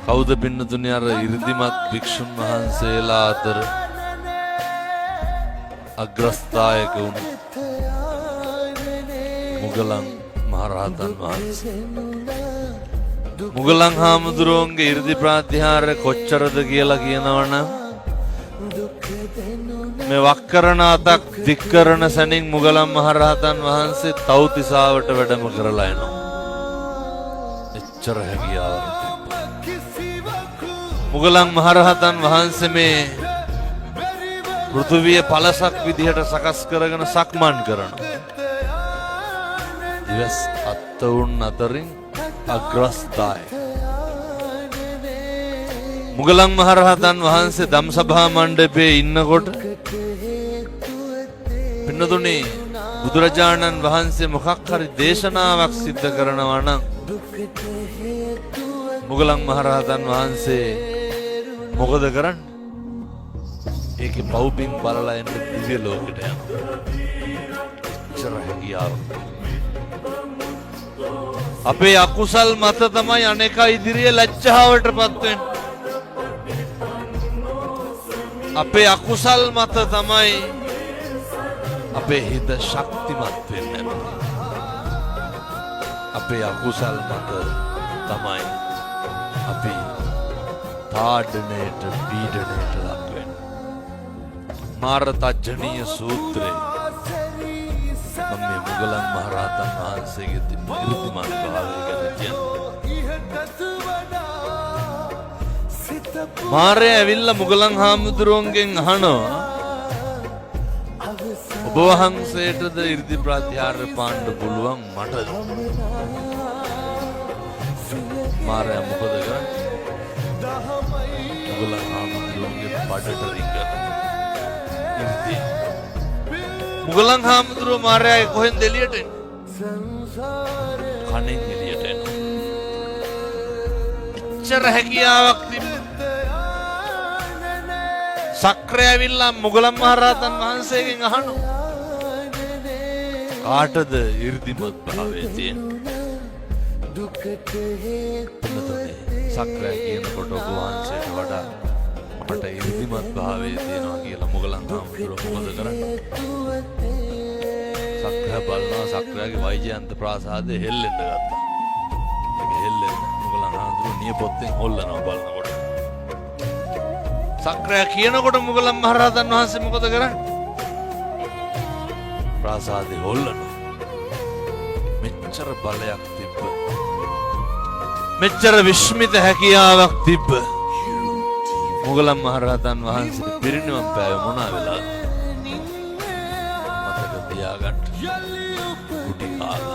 කවුද පින්නතුනි අර 이르දිමත් භික්ෂුන් වහන්සේලා අතර අග්‍රස්ථායක වුණු මුගලන් මහරහතන් වහන්සේ. මුගලන් හාමුදුරුවන්ගේ 이르දි ප්‍රාතිහාර්ය කොච්චරද කියලා කියනවනම් මේ වක්කරණ අතක් දික් කරන සැනින් මුගලන් මහරහතන් වහන්සේ තව්තිසාවට වැඩම කරලා එනවා. එච්චර හැකියාවක්. මුගලන් මහරහතන් වහන්සේ මේ පෘථුවිය පළසක් විදිහට සකස් කරගෙන සක්මන් කරනවා. දිවස් අත්තවුන් අතරින් අග්‍රස්ථායක. මුගලන් මහරහතන් වහන්සේ ධම්සභා මණ්ඩපයේ ඉන්නකොට පින්නතුනි බුදුරජාණන් වහන්සේ මොකක් හරි දේශනාවක් සිද්ධ කරනවා නම් මුගලන් මහරහතන් වහන්සේ මොකද කරන්නේ? ඒකේ පවුපින් බලලා එන්න දිව්‍ය ලෝකෙට යනවා. අපේ අකුසල් මත තමයි අනේක ඉදිරියේ ලැජ්ජාවටපත් වෙන්නේ. අපේ අකුසල් මත තමයි අපේ හිත ශක්තිමත් වෙන්නේ. අපේ අකුසල් මත තමයි අපි තාඩනයට පීඩනයට ලක් වෙන්නේ. මාරතජ්ජනීය සූත්‍රයේ මේ මුගලන් මහරහතන් වහන්සේගේ ඉර්ධිමත් භාවය ගැන කියන්නේ. මාරය ඇවිල්ලා මුගලන් හාමුදුරුවන්ගෙන් අහනවා ඔබ වහන්සේටද 이르දි ප්‍රාතිහාර්ය පාණ්ඩ පුළුවන් මටද? මාරය මොකද කරන්නේ? මුගලන් හාමුදුරුවන්ගේ බඩට රිංගන. මුගලන් හාමුදුරුවෝ මාරයාගේ කොහෙන්ද එළියට එන්නේ? කණෙන් එළියට එනවා. එච්චර හැකියාවක් තිබුණා. සක්‍රය ඇවිල්ලා මුගලන් මහරහතන් වහන්සේගෙන් අහනවා කාටද 이르දිමත් භාවයේ තියෙන්නේ? සක්‍රය කියනකොට ඔබ වහන්සේට වඩා මට 이르දිමත් භාවයේ තියෙනවා කියලා මුගලන් හාමුදුරුවෝ මොකද කරන්නේ? සක්‍රය බලනවා සක්‍රයාගේ වෛජයන්ත ප්‍රාසාදයේ හෙල්ලෙන්න ගත්තා. ඒක හෙල්ලෙන්න මුගලන් හාමුදුරුවෝ නියපොත්තෙන් හොල්ලනවා බලනකොට. සක්‍රය කියනකොට මුගලන් මහරහතන් වහන්සේ මොකද කරන්නේ? ප්‍රාසාදේ හොල්ලනවා. මෙච්චර බලයක් තිබ්බ. මෙච්චර විශ්මිත හැකියාවක් තිබ්බ. මුගලන් මහරහතන් වහන්සේ පිරිනිවන් පෑවේ මොනවා වෙලාද? මතක තියාගන්න. කුටි කාලා